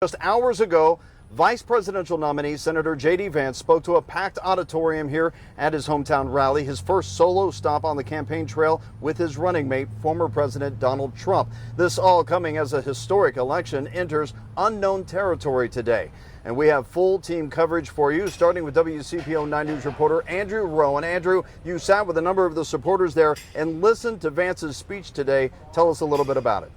Just hours ago, Vice presidential nominee Senator JD Vance spoke to a packed auditorium here at his hometown rally, his first solo stop on the campaign trail with his running mate, former President Donald Trump. This all coming as a historic election enters unknown territory today. And we have full team coverage for you, starting with WCPO 9 News reporter Andrew Rowan. Andrew, you sat with a number of the supporters there and listened to Vance's speech today. Tell us a little bit about it.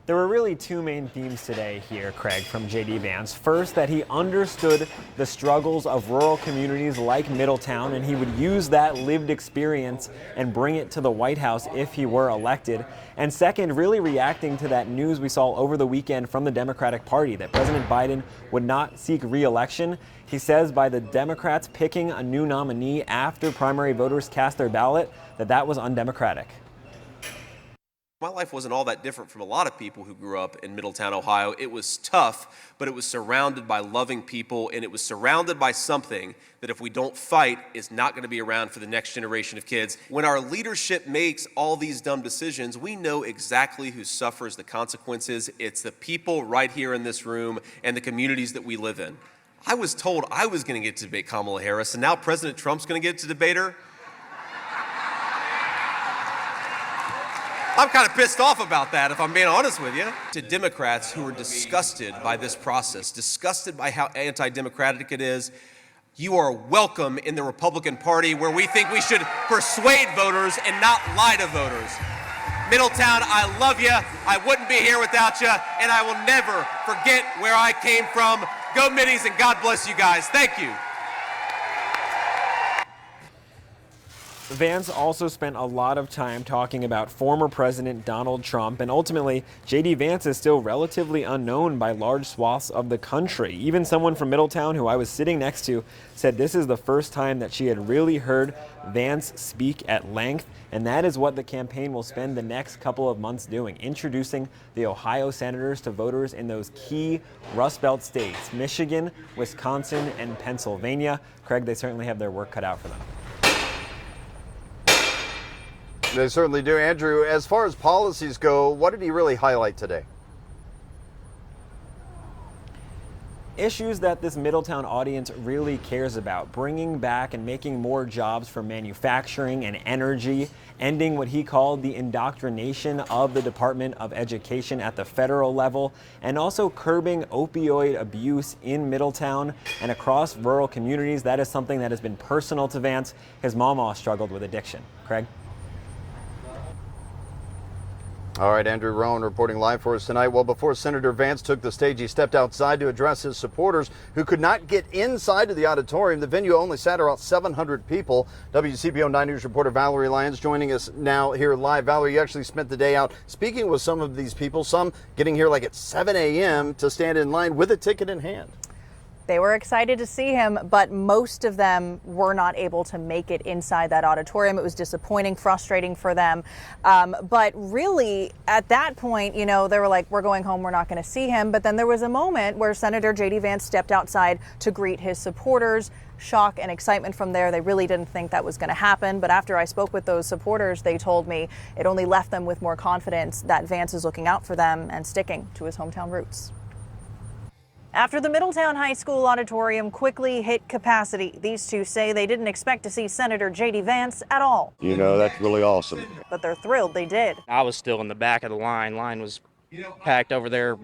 There were really two main themes today here, Craig, from JD Vance. First, that he understood the struggles of rural communities like Middletown, and he would use that lived experience and bring it to the White House if he were elected. And second, really reacting to that news we saw over the weekend from the Democratic Party that President Biden would not seek re-election. He says by the Democrats picking a new nominee after primary voters cast their ballot, that was undemocratic. My life wasn't all that different from a lot of people who grew up in Middletown, Ohio. It was tough, but it was surrounded by loving people, and it was surrounded by something that if we don't fight is not going to be around for the next generation of kids. When our leadership makes all these dumb decisions, we know exactly who suffers the consequences. It's the people right here in this room and the communities that we live in. I was told I was going to get to debate Kamala Harris, and now President Trump's going to get to debate her. I'm kind of pissed off about that, if I'm being honest with you. To Democrats who are disgusted by this process, disgusted by how anti-democratic it is, you are welcome in the Republican Party, where we think we should persuade voters and not lie to voters. Middletown, I love you. I wouldn't be here without you, and I will never forget where I came from. Go Middies, and God bless you guys. Thank you. Vance also spent a lot of time talking about former President Donald Trump, and ultimately, JD Vance is still relatively unknown by large swaths of the country. Even someone from Middletown who I was sitting next to said this is the first time that she had really heard Vance speak at length, and that is what the campaign will spend the next couple of months doing, introducing the Ohio senators to voters in those key Rust Belt states, Michigan, Wisconsin, and Pennsylvania. Craig, they certainly have their work cut out for them. They certainly do. Andrew, as far as policies go, what did he really highlight today? Issues that this Middletown audience really cares about, bringing back and making more jobs for manufacturing and energy, ending what he called the indoctrination of the Department of Education at the federal level, and also curbing opioid abuse in Middletown and across rural communities. That is something that has been personal to Vance. His mama struggled with addiction. Craig? All right, Andrew Rowan reporting live for us tonight. Well, before Senator Vance took the stage, he stepped outside to address his supporters who could not get inside of the auditorium. The venue only sat around 700 people. WCPO 9 News reporter Valerie Lyons joining us now here live. Valerie, you actually spent the day out speaking with some of these people, some getting here like at 7 a.m. to stand in line with a ticket in hand. They were excited to see him, but most of them were not able to make it inside that auditorium. It was disappointing, frustrating for them. But really, at that point, you know, they were like, we're going home, we're not going to see him. But then there was a moment where Senator JD Vance stepped outside to greet his supporters. Shock and excitement from there. They really didn't think that was going to happen. But after I spoke with those supporters, they told me it only left them with more confidence that Vance is looking out for them and sticking to his hometown roots. After the Middletown High School auditorium quickly hit capacity, these two say they didn't expect to see Senator JD Vance at all. You know, that's really awesome. But they're thrilled they did. I was still in the back of the line. Line was packed over there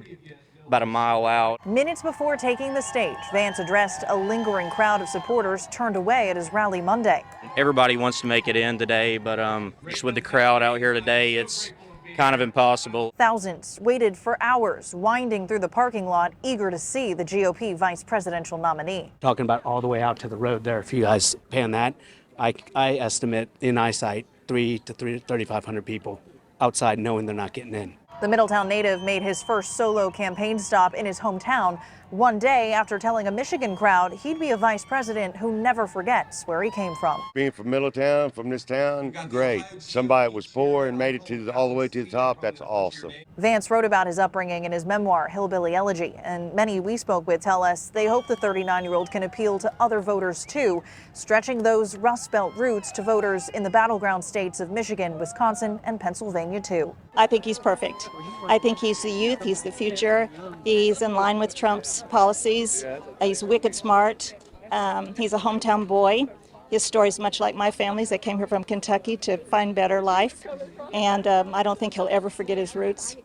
about a mile out. Minutes before taking the stage, Vance addressed a lingering crowd of supporters turned away at his rally Monday. Everybody wants to make it in today, but just with the crowd out here today, it's kind of impossible. Thousands waited for hours, winding through the parking lot, eager to see the GOP vice presidential nominee. Talking about all the way out to the road there, if you guys pan that, I estimate in eyesight 3,500 people outside knowing they're not getting in. The Middletown native made his first solo campaign stop in his hometown one day after telling a Michigan crowd he'd be a vice president who never forgets where he came from. Being from Middletown, from this town, great. Somebody that was poor and made it all the way to the top, that's awesome. Vance wrote about his upbringing in his memoir, Hillbilly Elegy, and many we spoke with tell us they hope the 39-year-old can appeal to other voters too, stretching those Rust Belt roots to voters in the battleground states of Michigan, Wisconsin, and Pennsylvania too. I think he's perfect. I think he's the youth, he's the future, he's in line with Trump's policies, he's wicked smart, he's a hometown boy. His story is much like my family's. They came here from Kentucky to find better life, and I don't think he'll ever forget his roots.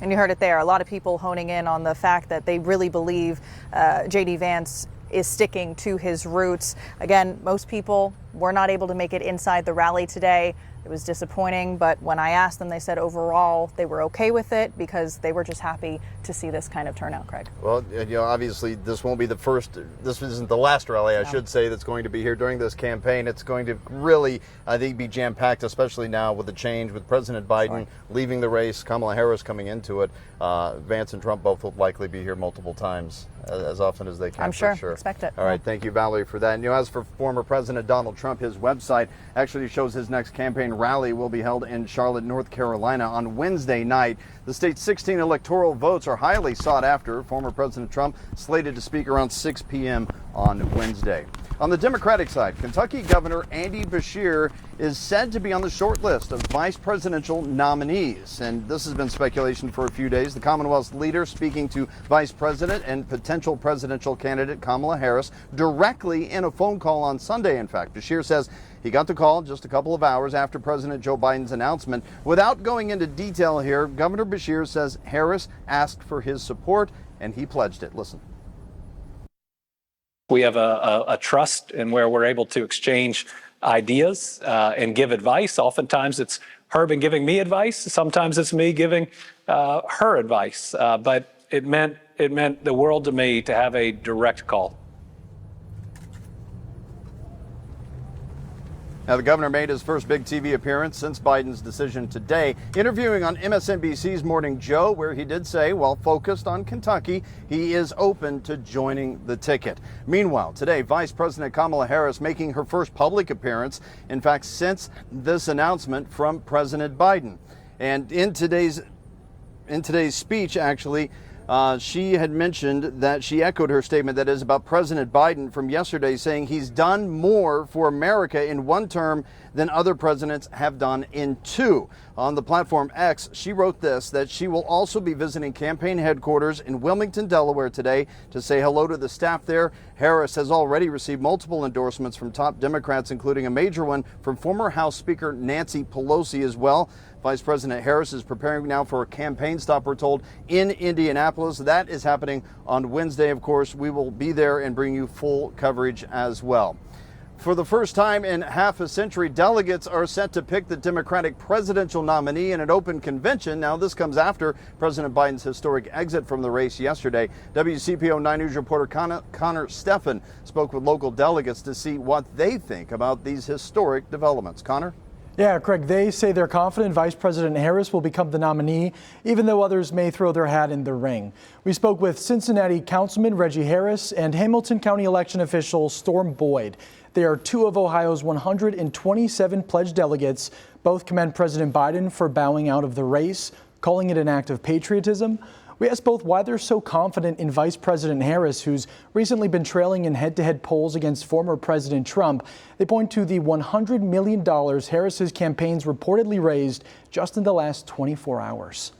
And you heard it there. A lot of people honing in on the fact that they really believe JD Vance is sticking to his roots. Again, most people were not able to make it inside the rally today. It was disappointing, but when I asked them, they said overall they were okay with it because they were just happy to see this kind of turnout, Craig. Well, obviously this won't be the first, this isn't the last rally, I should say, that's going to be here during this campaign. It's going to really, I think, be jam-packed, especially now with the change, with President Biden leaving the race, Kamala Harris coming into it. Vance and Trump both will likely be here multiple times, as often as they can. I'm sure. For sure. Expect it. All right, thank you, Valerie, for that. And, as for former President Donald Trump, his website actually shows his next campaign rally will be held in Charlotte, North Carolina on Wednesday night. The state's 16 electoral votes are highly sought after. Former President Trump slated to speak around 6 p.m. on Wednesday. On the Democratic side, Kentucky Governor Andy Beshear is said to be on the short list of vice presidential nominees. And this has been speculation for a few days. The Commonwealth's leader speaking to Vice President and potential presidential candidate Kamala Harris directly in a phone call on Sunday, in fact. Beshear says he got the call just a couple of hours after President Joe Biden's announcement. Without going into detail here, Governor Beshear says Harris asked for his support and he pledged it. Listen. We have a trust in where we're able to exchange ideas and give advice. Oftentimes it's her been giving me advice. Sometimes it's me giving her advice. But it meant the world to me to have a direct call. Now, the governor made his first big TV appearance since Biden's decision today, interviewing on MSNBC's Morning Joe, where he did say, while focused on Kentucky, he is open to joining the ticket. Meanwhile, today, Vice President Kamala Harris making her first public appearance, in fact, since this announcement from President Biden. And in today's speech, actually, she had mentioned that she echoed her statement that is about President Biden from yesterday, saying he's done more for America in one term than other presidents have done in two. On the platform X, she wrote this, that she will also be visiting campaign headquarters in Wilmington, Delaware today to say hello to the staff there. Harris has already received multiple endorsements from top Democrats, including a major one from former House Speaker Nancy Pelosi as well. Vice President Harris is preparing now for a campaign stop, we're told, in Indianapolis. That is happening on Wednesday, of course. We will be there and bring you full coverage as well. For the first time in half a century, delegates are set to pick the Democratic presidential nominee in an open convention. Now, this comes after President Biden's historic exit from the race yesterday. WCPO 9 News reporter Connor Steffen spoke with local delegates to see what they think about these historic developments. Connor? Yeah, Craig, they say they're confident Vice President Harris will become the nominee, even though others may throw their hat in the ring. We spoke with Cincinnati Councilman Reggie Harris and Hamilton County election official Storm Boyd. They are two of Ohio's 127 pledged delegates. Both commend President Biden for bowing out of the race, calling it an act of patriotism. We asked both why they're so confident in Vice President Harris, who's recently been trailing in head-to-head polls against former President Trump. They point to the $100 million Harris's campaigns reportedly raised just in the last 24 hours.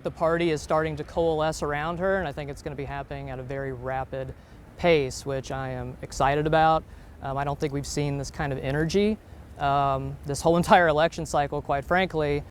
The party is starting to coalesce around her, and I think it's going to be happening at a very rapid pace, which I am excited about. I don't think we've seen this kind of energy this whole entire election cycle, quite frankly.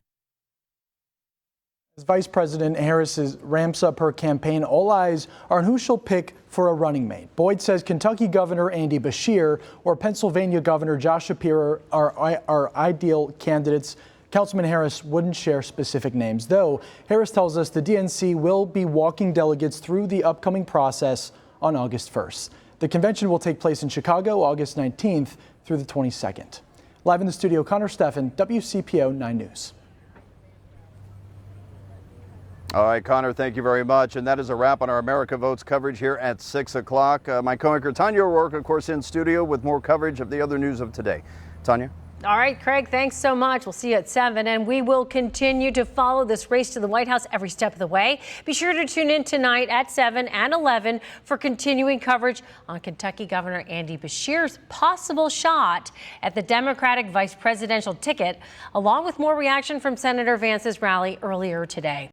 As Vice President Harris ramps up her campaign, all eyes are on who she'll pick for a running mate. Boyd says Kentucky Governor Andy Beshear or Pennsylvania Governor Josh Shapiro are ideal candidates. Councilman Harris wouldn't share specific names, though Harris tells us the DNC will be walking delegates through the upcoming process on August 1st. The convention will take place in Chicago August 19th through the 22nd. Live in the studio, Connor Steffen, WCPO 9 News. All right, Connor, thank you very much. And that is a wrap on our America Votes coverage here at 6 o'clock. My co-anchor Tanya O'Rourke, of course, in studio with more coverage of the other news of today. Tanya? All right, Craig, thanks so much. We'll see you at 7, and we will continue to follow this race to the White House every step of the way. Be sure to tune in tonight at 7 and 11 for continuing coverage on Kentucky Governor Andy Beshear's possible shot at the Democratic vice presidential ticket, along with more reaction from Senator Vance's rally earlier today.